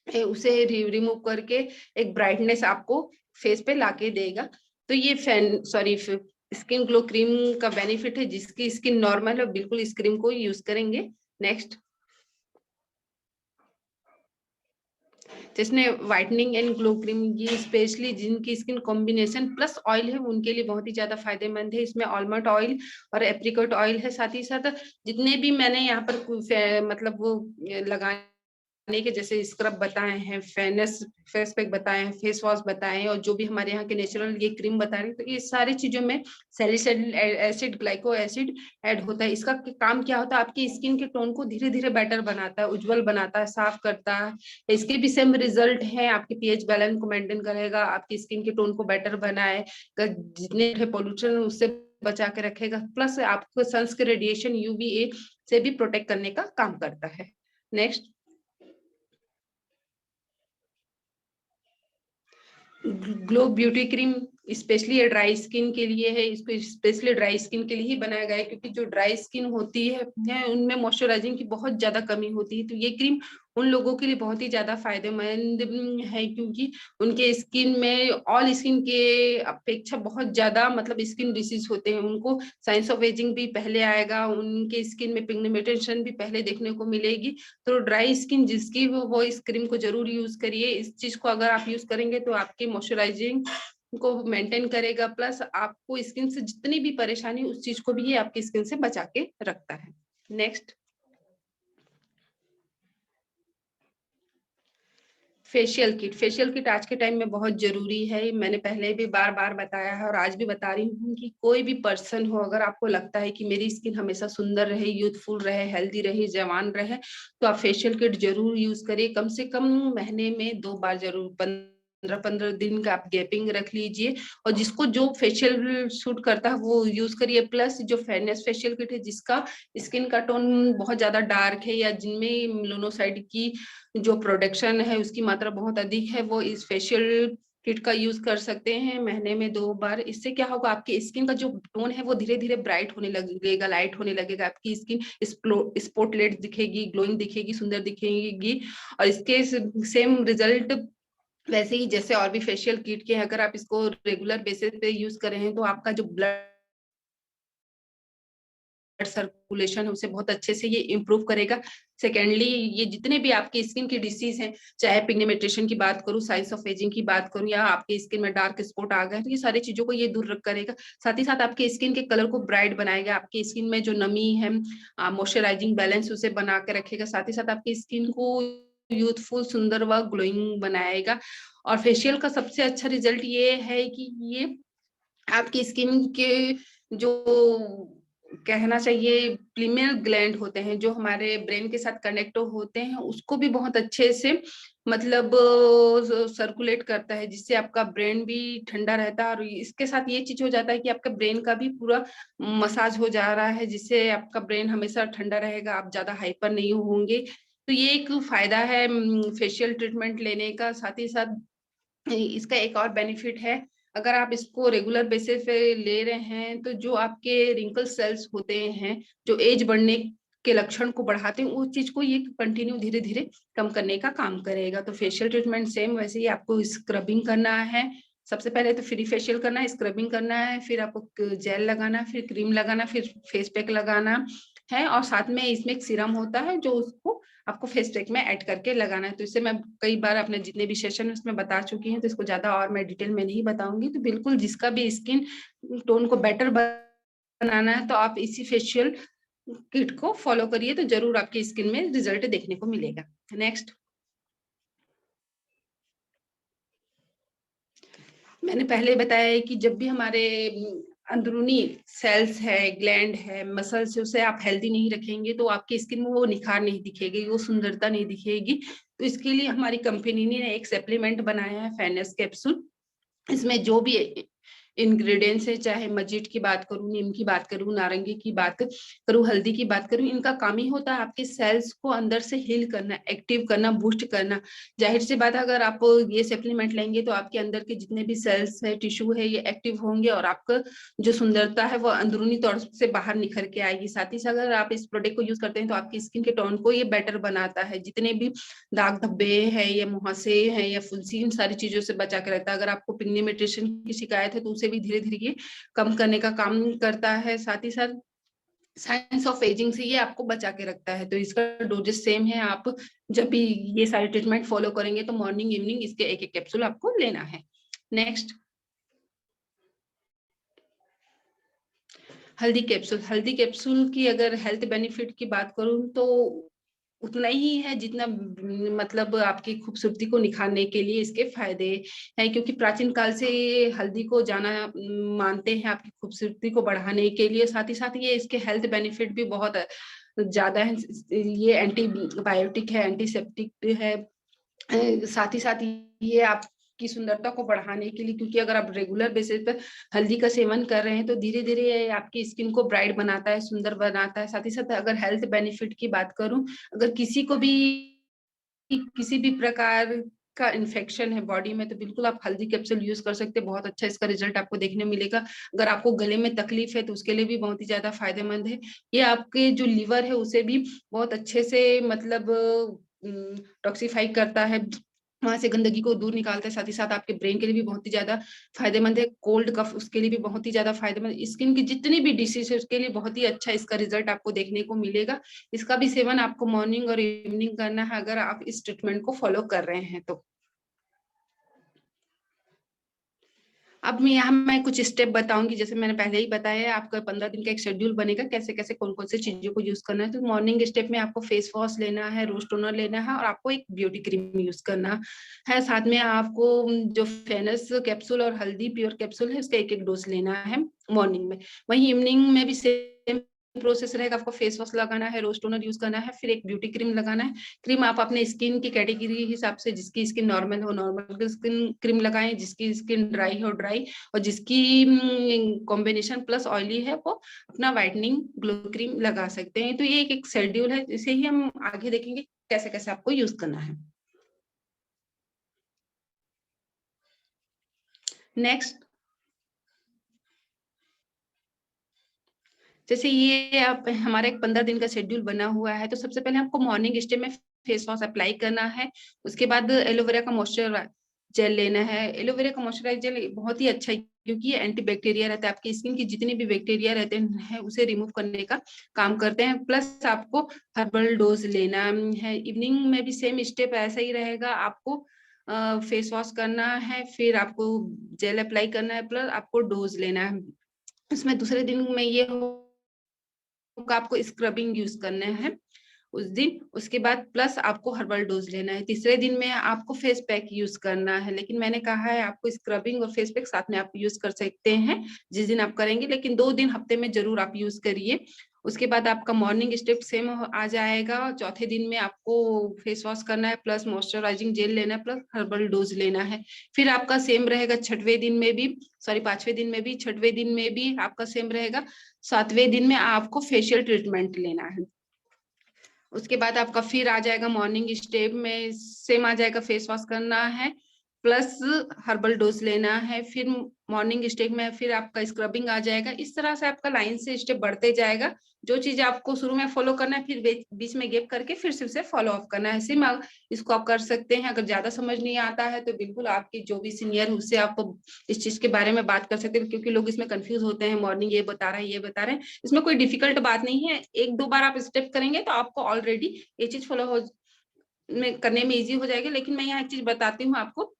S2: है उसे रिमूव करके एक ब्राइटनेस आपको फेस पे लाके देगा। तो ये स्किन ग्लो क्रीम का बेनिफिट है। जिसकी स्किन नॉर्मल है बिल्कुल इस क्रीम को यूज करेंगे। नेक्स्ट, जिसने व्हाइटनिंग एंड ग्लो क्रीम, ये स्पेशली जिनकी स्किन कॉम्बिनेशन प्लस ऑयल है उनके लिए बहुत ही ज्यादा फायदेमंद है। इसमें आलमंड ऑयल और एप्रिकॉट ऑयल है। साथ ही साथ जितने भी मैंने यहाँ पर मतलब वो लगाने के जैसे स्क्रब बताए हैं, फेस पैक बताए हैं, फेस वॉश बताए हैं, और जो भी हमारे यहाँ के नेचुरल ये क्रीम बता रहे हैं, तो ये सारी चीजों में salicylic acid, glyco acid add होता है। इसका काम क्या होता है, आपकी स्किन के टोन को धीरे धीरे बेटर बनाता है, उज्जवल बनाता है, साफ करता है। इसके भी सेम रिजल्ट है, आपके पीएच बैलेंस को मेंटेन करेगा, आपकी स्किन के टोन को बेटर बनाएगा, जितने पोल्यूशन उससे बचा के रखेगा, प्लस आपको सन्स के रेडिएशन यूवीए से भी प्रोटेक्ट करने का काम करता है। Next, glow beauty cream specially ये ड्राई स्किन के लिए है, इसको स्पेशली ड्राई स्किन के लिए ही बनाया गया है, क्योंकि जो ड्राई स्किन होती है उनमें मॉइस्चराइजिंग की बहुत ज्यादा कमी होती है। तो ये क्रीम उन लोगों के लिए बहुत ही ज्यादा फायदेमंद है, क्योंकि उनके स्किन में ऑल स्किन के अपेक्षा बहुत ज्यादा मतलब स्किन डिसीज होते हैं, उनको साइंस ऑफ एजिंग भी पहले आएगा, उनके स्किन में पिगमेंटेशन भी पहले देखने को मिलेगी। तो ड्राई स्किन जिसकी हो वो इस क्रीम को जरूर यूज करिए। इस चीज को अगर आप यूज करेंगे तो आपकी मॉइस्चराइजिंग को मेंटेन करेगा, प्लस आपको स्किन से जितनी भी परेशानी उस चीज को भी ये आपकी स्किन से बचा के रखता है। Next, facial kit. Facial kit आज के टाइम में बहुत जरूरी है, मैंने पहले भी बार बार बताया है और आज भी बता रही हूँ कि कोई भी पर्सन हो, अगर आपको लगता है कि मेरी स्किन हमेशा सुंदर रहे, यूथफुल रहे, हेल्दी रहे, जवान रहे, तो आप फेशियल किट जरूर यूज करिए। कम से कम महीने में 2 बार जरूर, 15-15 दिन का आप गैपिंग रख लीजिए, और जिसको जो फेशियल सूट करता है वो यूज करिए। प्लस जो फेयरनेस फेशियल किट है, जिसका स्किन का टोन बहुत ज्यादा डार्क है या जिनमें मेलानोसाइट की जो प्रोडक्शन है उसकी मात्रा बहुत अधिक है, वो इस फेशियल किट का यूज कर सकते हैं महीने में 2 बार। इससे क्या होगा, आपकी स्किन का जो टोन है वो धीरे धीरे ब्राइट होने लगेगा, लाइट होने लगेगा, आपकी स्किन स्पॉटलेट दिखेगी, ग्लोइंग दिखेगी, सुंदर दिखेगी। और इसके सेम रिजल्ट वैसे ही जैसे और भी फेशियल किट के, अगर आप इसको रेगुलर बेसिस पे यूज कर रहे हैं तो आपका जो ब्लड सर्कुलेशन है उसे बहुत अच्छे से ये इम्प्रूव करेगा। सेकेंडली, ये जितने भी आपकी स्किन की डिसीज हैं, चाहे पिगमेंटेशन की बात करूं, साइंस ऑफ एजिंग की बात करूं, या आपकी स्किन में डार्क स्पॉट आ गए, तो ये सारी चीजों को ये दूर करेगा। साथ ही साथ आपके स्किन के कलर को ब्राइट बनाएगा, आपकी स्किन में जो नमी है, मॉइस्चराइजिंग बैलेंस उसे बना के रखेगा, साथ ही साथ आपकी स्किन को यूथफुल, सुंदर व ग्लोइंग बनाएगा। और फेशियल का सबसे अच्छा रिजल्ट ये है कि ये आपकी स्किन के जो कहना चाहिए प्रीमियर ग्लैंड होते हैं, जो हमारे ब्रेन के साथ कनेक्ट होते हैं, उसको भी बहुत अच्छे से मतलब सर्कुलेट करता है, जिससे आपका ब्रेन भी ठंडा रहता है। और इसके साथ ये चीज हो जाता है कि आपका ब्रेन का भी पूरा मसाज हो जा रहा है, जिससे आपका ब्रेन हमेशा ठंडा रहेगा, आप ज्यादा हाइपर नहीं होंगे। तो ये एक फायदा है फेशियल ट्रीटमेंट लेने का। साथ ही साथ इसका एक और बेनिफिट है, अगर आप इसको रेगुलर बेसिस पे ले रहे हैं तो जो आपके रिंकल सेल्स होते हैं, जो एज बढ़ने के लक्षण को बढ़ाते हैं, उस चीज को ये कंटिन्यू धीरे धीरे कम करने का काम करेगा। तो फेशियल ट्रीटमेंट सेम वैसे ही आपको स्क्रबिंग करना है। सबसे पहले तो फ्री फेशियल करना है, स्क्रबिंग करना है, फिर आपको जेल लगाना, फिर क्रीम लगाना, फिर फेस पैक लगाना है, और साथ में इसमें एक सीरम होता है जो उसको आपको फेस पैक में ऐड करके लगाना है। तो इससे मैं कई बार अपने जितने भी सेशन उसमें बता चुकी हूँ, तो इसको ज्यादा और मैं डिटेल में नहीं बताऊंगी। तो बिल्कुल जिसका भी स्किन टोन को बेटर बनाना है तो आप इसी फेशियल किट को फॉलो करिए, तो जरूर आपकी स्किन में रिजल्ट देखने को मिलेगा। नेक्स्ट, मैंने पहले बताया है कि जब भी हमारे अंदरूनी सेल्स है, ग्लैंड है, मसल्स है, उसे आप हेल्दी नहीं रखेंगे तो आपकी स्किन में वो निखार नहीं दिखेगी, वो सुंदरता नहीं दिखेगी। तो इसके लिए हमारी कंपनी ने एक सप्लीमेंट बनाया है, फेयरनेस कैप्सूल। इसमें जो भी इंग्रेडिएंट्स है, चाहे मजीट की बात करूं, नीम की बात करूं, नारंगी की बात करूं, हल्दी की बात करूं, इनका काम ही होता है आपके सेल्स को अंदर से हील करना, एक्टिव करना, बूस्ट करना। जाहिर सी बात है, अगर आप ये सप्लीमेंट लेंगे तो आपके अंदर के जितने भी सेल्स है, टिश्यू है, ये एक्टिव होंगे और आपका जो सुंदरता है वो अंदरूनी तौर से बाहर निखर के आएगी। साथ ही साथ अगर आप इस प्रोडक्ट को यूज करते हैं तो आपकी स्किन के टोन को ये बेटर बनाता है, जितने भी दाग धब्बे है या मुहासे है या फुंसी, इन सारी चीजों से बचा के रहता है। अगर आपको पिगमेंटेशन की शिकायत है तो उसे भी धीरे धीरे ये कम करने का काम करता है। साथ ही साथ साइंस ऑफ एजिंग से ये आपको बचा के रखता है। तो इसका डोजेस सेम है, आप जब भी ये सारे ट्रीटमेंट फॉलो करेंगे तो मॉर्निंग इवनिंग इसके एक एक कैप्सूल आपको लेना है। नेक्स्ट, हल्दी कैप्सूल। हल्दी कैप्सूल की अगर हेल्थ बेनिफिट की बात करूं तो उतना ही है जितना मतलब आपकी खूबसूरती को निखारने के लिए इसके फायदे हैं, क्योंकि प्राचीन काल से हल्दी को जाना मानते हैं आपकी खूबसूरती को बढ़ाने के लिए। साथ ही साथ ये इसके हेल्थ बेनिफिट भी बहुत ज्यादा है। ये एंटीबायोटिक है, एंटीसेप्टिक है, साथ ही साथ ये आपकी सुंदरता को बढ़ाने के लिए, क्योंकि अगर आप रेगुलर बेसिस पर हल्दी का सेवन कर रहे हैं तो धीरे धीरे आपकी स्किन को ब्राइट बनाता है, सुंदर बनाता है। साथ ही साथ अगर हेल्थ बेनिफिट की बात करूं, अगर किसी को भी किसी भी प्रकार का इन्फेक्शन है बॉडी में, तो बिल्कुल आप हल्दी कैप्सूल यूज कर सकते हैं। बहुत अच्छा इसका रिजल्ट आपको देखने मिलेगा। अगर आपको गले में तकलीफ है तो उसके लिए भी बहुत ही ज्यादा फायदेमंद है। ये आपके जो लीवर है उसे भी बहुत अच्छे से मतलब टॉक्सीफाई करता है, वहां से गंदगी को दूर निकालता है। साथ ही साथ आपके ब्रेन के लिए भी बहुत ही ज्यादा फायदेमंद है। कोल्ड कफ उसके लिए भी बहुत ही ज्यादा फायदेमंद, स्किन की जितनी भी डिसीज है उसके लिए बहुत ही अच्छा इसका रिजल्ट आपको देखने को मिलेगा। इसका भी सेवन आपको मॉर्निंग और इवनिंग करना है अगर आप इस ट्रीटमेंट को फॉलो कर रहे हैं तो। अब मैं कुछ स्टेप बताऊंगी, जैसे मैंने पहले ही बताया, आपका 15 दिन का एक शेड्यूल बनेगा, कैसे कैसे कौन कौन से चीजों को यूज करना है। तो मॉर्निंग स्टेप में आपको फेस वॉश लेना है, रोज टोनर लेना है, और आपको एक ब्यूटी क्रीम यूज करना है। साथ में आपको जो फेनस कैप्सूल और हल्दी प्योर कैप्सूल है उसका एक एक डोज लेना है मॉर्निंग में। वही इवनिंग में भी सेम प्रोसेस रहेगा, आपको फेस वॉश लगाना है, रोज टोनर यूज करना है, फिर एक ब्यूटी क्रीम लगाना है। क्रीम आप अपने स्किन की कैटेगरी के हिसाब से, जिसकी स्किन नॉर्मल हो नॉर्मल स्किन क्रीम लगाएं, जिसकी स्किन ड्राई हो ड्राई, और जिसकी कॉम्बिनेशन प्लस ऑयली है वो अपना व्हाइटनिंग ग्लो क्रीम लगा सकते हैं। तो ये एक शेड्यूल है, इसे ही हम आगे देखेंगे कैसे कैसे आपको यूज करना है। नेक्स्ट, जैसे ये आप हमारा एक 15 दिन का शेड्यूल बना हुआ है, तो सबसे पहले आपको मॉर्निंग स्टेप में फेस वॉश अप्लाई करना है। उसके बाद एलोवेरा का मॉइस्चर जेल लेना है। एलोवेरा का मॉइस्चराइजर जेल बहुत ही अच्छा है क्योंकि ये एंटी बैक्टीरिया रहता है, आपकी स्किन की जितने भी बैक्टीरिया रहते हैं उसे रिमूव करने का काम करते हैं। प्लस आपको हर्बल डोज लेना है। इवनिंग में भी सेम स्टेप ऐसा ही रहेगा, आपको फेस वॉश करना है, फिर आपको जेल अप्लाई करना है, प्लस आपको डोज लेना है। इसमें दूसरे दिन में ये आपको स्क्रबिंग यूज करना है उस दिन। उसके बाद प्लस आपको हर्बल डोज लेना है। तीसरे दिन में आपको फेस पैक यूज करना है, लेकिन मैंने कहा है आपको स्क्रबिंग और फेस पैक साथ में आप यूज कर सकते हैं जिस दिन आप करेंगे, लेकिन 2 दिन हफ्ते में जरूर आप यूज करिए। उसके बाद आपका मॉर्निंग स्टेप सेम आ जाएगा। चौथे दिन में आपको फेस वॉश करना है, प्लस मॉइस्चराइजिंग जेल लेना है, प्लस हर्बल डोज लेना है। फिर आपका सेम रहेगा छठवें दिन में भी, सॉरी 5वें दिन में भी, छठवें दिन में भी आपका सेम रहेगा। 7वें दिन में आपको फेशियल ट्रीटमेंट लेना है। उसके बाद आपका फिर आ जाएगा मॉर्निंग स्टेप में सेम आ जाएगा, फेस वॉश करना है प्लस हर्बल डोज लेना है। फिर मॉर्निंग स्टेप में फिर आपका स्क्रबिंग आ जाएगा। इस तरह से आपका लाइन से स्टेप बढ़ते जाएगा। जो चीज आपको शुरू में फॉलो करना है फिर बीच में गैप करके फिर से फॉलो अप करना है। सिम इसको आप कर सकते हैं। अगर ज्यादा समझ नहीं आता है तो बिल्कुल आपकी जो भी सीनियर है उससे आप इस चीज के बारे में बात कर सकते हैं, क्योंकि लोग इसमें कंफ्यूज होते हैं, मॉर्निंग ये बता रहा है ये बता रहे हैं। इसमें कोई डिफिकल्ट बात नहीं है, 1-2 बार आप स्टेप करेंगे तो आपको ऑलरेडी ये चीज फॉलो हो में करने में इजी हो जाएगी। लेकिन मैं यहाँ एक चीज बताती हूँ आपको,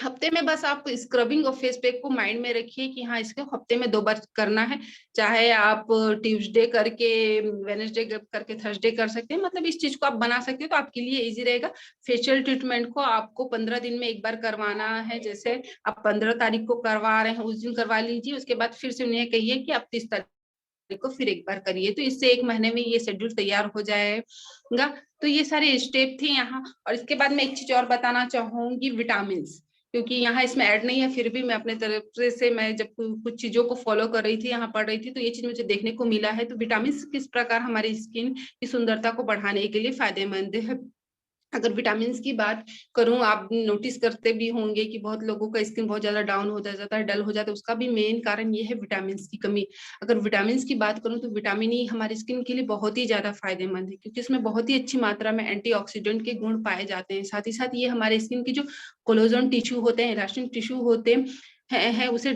S2: हफ्ते में बस आप स्क्रबिंग और फेस पैक को माइंड में रखिए कि हाँ इसको हफ्ते में 2 बार करना है। चाहे आप ट्यूसडे करके वेडनेसडे करके थर्सडे कर सकते हैं, मतलब इस चीज को आप बना सकते हैं तो आपके लिए इजी रहेगा। फेशियल ट्रीटमेंट को आपको 15 दिन में एक बार करवाना है। जैसे आप 15 तारीख को करवा रहे हैं उस दिन करवा लीजिए, उसके बाद फिर से उन्हें कहिए कि आप 30 तारीख को फिर एक बार करिए, तो इससे 1 महीने में ये शेड्यूल तैयार हो जाएगा। तो ये सारे स्टेप थे यहाँ। और इसके बाद मैं एक चीज और बताना चाहूंगी, विटामिन, क्योंकि यहाँ इसमें ऐड नहीं है, फिर भी मैं अपने तरफ से मैं जब कुछ चीजों को फॉलो कर रही थी, यहाँ पढ़ रही थी, तो ये चीज मुझे देखने को मिला है। तो विटामिन किस प्रकार हमारी स्किन की सुंदरता को बढ़ाने के लिए फायदेमंद है। अगर विटामिन की बात करूं, आप नोटिस करते भी होंगे कि बहुत लोगों का स्किन बहुत ज्यादा डाउन हो जाता है, डल हो जाता है। उसका भी मेन कारण ये है विटामिन की कमी। अगर विटामिन की बात करूं तो विटामिन ई हमारी स्किन के लिए बहुत ही ज्यादा फायदेमंद है, क्योंकि इसमें बहुत ही अच्छी मात्रा में एंटीऑक्सीडेंट के गुण पाए जाते हैं। साथ ही साथ ये हमारे स्किन की जो कोलेजन टिश्यू होते हैं, इलास्टिन टिश्यू होते हैं उसे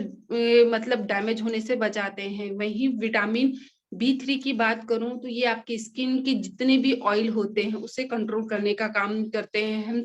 S2: मतलब डैमेज होने से बचाते हैं। वही विटामिन B3 की बात करूं तो ये आपकी स्किन के जितने भी ऑयल होते हैं उसे कंट्रोल करने का काम करते हैं।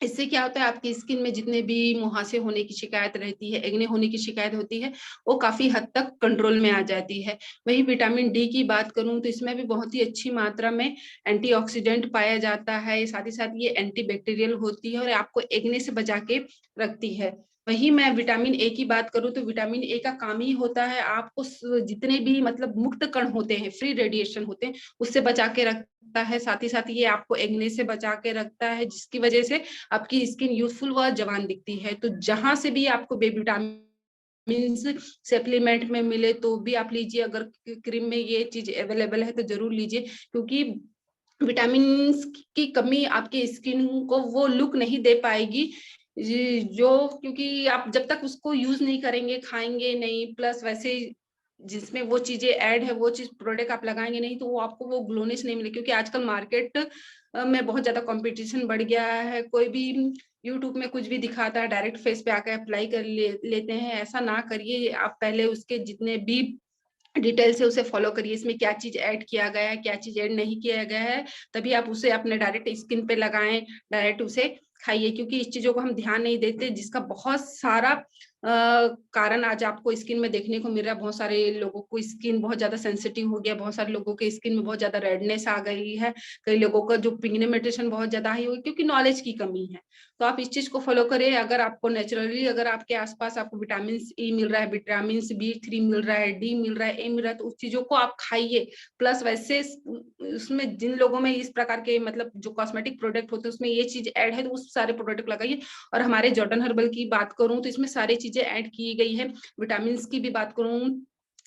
S2: इससे क्या होता है, आपकी स्किन में जितने भी मुहासे होने की शिकायत रहती है, एक्ने होने की शिकायत होती है, वो काफी हद तक कंट्रोल में आ जाती है। वही विटामिन डी की बात करूं तो इसमें भी बहुत ही अच्छी मात्रा में एंटीऑक्सीडेंट पाया जाता है। साथ ही साथ ये एंटी बैक्टीरियल होती है और आपको एक्ने से बचा के रखती है। वही मैं विटामिन ए की बात करूं तो विटामिन ए का काम ही होता है आपको जितने भी मतलब मुक्त कण होते हैं, फ्री रेडिएशन होते हैं, उससे बचा के रखता है। साथ ही साथ ये आपको एक्ने से बचा के रखता है, जिसकी वजह से आपकी स्किन यूथफुल व जवान दिखती है। तो जहां से भी आपको बे विटामिन सप्लीमेंट में मिले तो भी आप लीजिए, अगर क्रीम में ये चीज अवेलेबल है तो जरूर लीजिए, क्योंकि विटामिन की कमी आपकी स्किन को वो लुक नहीं दे पाएगी जो, क्योंकि आप जब तक उसको यूज नहीं करेंगे, खाएंगे नहीं, प्लस वैसे जिसमें वो चीजें ऐड है, वो चीज प्रोडक्ट आप लगाएंगे नहीं, तो वो आपको वो ग्लोनेस नहीं मिलेगी। क्योंकि आजकल मार्केट में बहुत ज्यादा कंपटीशन बढ़ गया है। कोई भी यूट्यूब में कुछ भी दिखाता है, डायरेक्ट फेस पे आकर अप्लाई कर लेते हैं। ऐसा ना करिए, आप पहले उसके जितने भी डिटेल से उसे फॉलो करिए, इसमें क्या चीज ऐड किया गया है, क्या चीज ऐड नहीं किया गया है, तभी आप उसे अपने डायरेक्ट स्किन पे लगाएं, डायरेक्ट उसे खाइए। क्योंकि इस चीजों को हम ध्यान नहीं देते, जिसका बहुत सारा कारण आज आपको स्किन में देखने को मिल रहा है। बहुत सारे लोगों को स्किन बहुत ज्यादा सेंसिटिव हो गया, बहुत सारे लोगों के स्किन में बहुत ज्यादा रेडनेस आ गई है, कई लोगों का जो पिगमेंटेशन बहुत ज्यादा हाई हो गई, क्योंकि नॉलेज की कमी है। तो आप इस चीज को फॉलो करें। अगर आपको नेचुरली, अगर आपके आसपास आपको विटामिन ई मिल रहा है, विटामिन B3 मिल रहा है, डी मिल रहा है, ए मिल रहा है, तो उस चीजों को आप खाइए। प्लस वैसे उसमें जिन लोगों में इस प्रकार के मतलब जो कॉस्मेटिक प्रोडक्ट होते हैं उसमें ये चीज ऐड है, तो उस सारे प्रोडक्ट लगाइए। और हमारे जॉर्डन हर्बल की बात करूं तो इसमें सारी चीजें ऐड की गई है। विटामिन की भी बात करूं,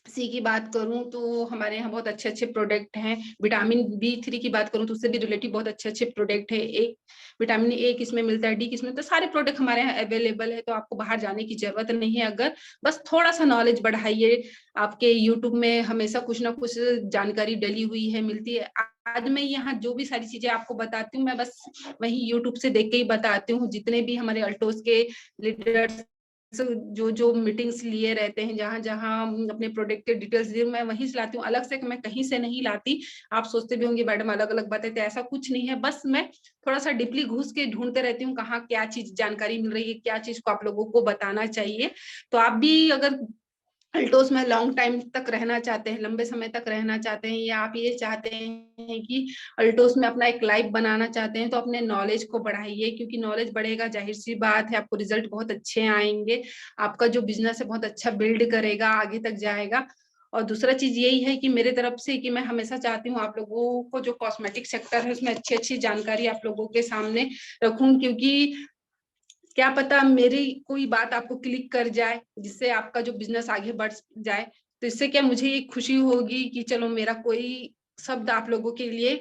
S2: सी की बात करूं तो हमारे यहाँ बहुत अच्छे अच्छे प्रोडक्ट हैं। विटामिन B3 की बात करूं तो उससे भी रिलेटिव बहुत अच्छे अच्छे प्रोडक्ट है। एक विटामिन ए किसमें मिलता है, डी किसमें मिलता है, सारे प्रोडक्ट हमारे यहाँ अवेलेबल है। तो आपको बाहर जाने की जरूरत नहीं है। अगर बस थोड़ा सा नॉलेज बढ़ाइए, आपके यूट्यूब में हमेशा कुछ ना कुछ जानकारी डली हुई है, मिलती है। आज मैं यहाँ जो भी सारी चीजें आपको बताती हूँ, मैं बस वही यूट्यूब से देख के ही बताती हूँ। जितने भी हमारे अल्टोस के लीडर्स जो जो मीटिंग्स लिए रहते हैं, जहां जहां अपने प्रोडक्ट के डिटेल्स दिए, मैं वहीं से लाती हूँ, अलग से मैं कहीं से नहीं लाती। आप सोचते भी होंगे मैडम अलग अलग बताते, ऐसा कुछ नहीं है। बस मैं थोड़ा सा डीपली घुस के ढूंढते रहती हूँ, कहाँ क्या चीज जानकारी मिल रही है, क्या चीज को आप लोगों को बताना चाहिए। तो आप भी अगर अल्टोस में लॉन्ग टाइम तक रहना चाहते हैं, लंबे समय तक रहना चाहते हैं, या आप ये चाहते हैं कि अल्टोस में अपना एक लाइफ बनाना चाहते हैं, तो अपने नॉलेज को बढ़ाइए। क्योंकि नॉलेज बढ़ेगा, जाहिर सी बात है आपको रिजल्ट बहुत अच्छे आएंगे। आपका जो बिजनेस है बहुत अच्छा बिल्ड करेगा, आगे तक जाएगा। और दूसरा चीज यही है कि मेरे तरफ से कि मैं हमेशा चाहती हूँ आप लोगों को जो कॉस्मेटिक सेक्टर है उसमें अच्छी अच्छी जानकारी आप लोगों के सामने रखूं। क्योंकि क्या पता मेरी कोई बात आपको क्लिक कर जाए, जिससे आपका जो बिजनेस आगे बढ़ जाए। तो इससे क्या मुझे ये खुशी होगी कि चलो मेरा कोई शब्द आप लोगों के लिए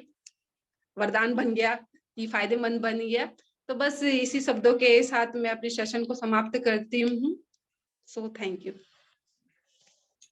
S2: वरदान बन गया, कि फायदेमंद बन गया। तो बस इसी शब्दों के साथ मैं अपने सेशन को समाप्त करती हूँ। So thank you.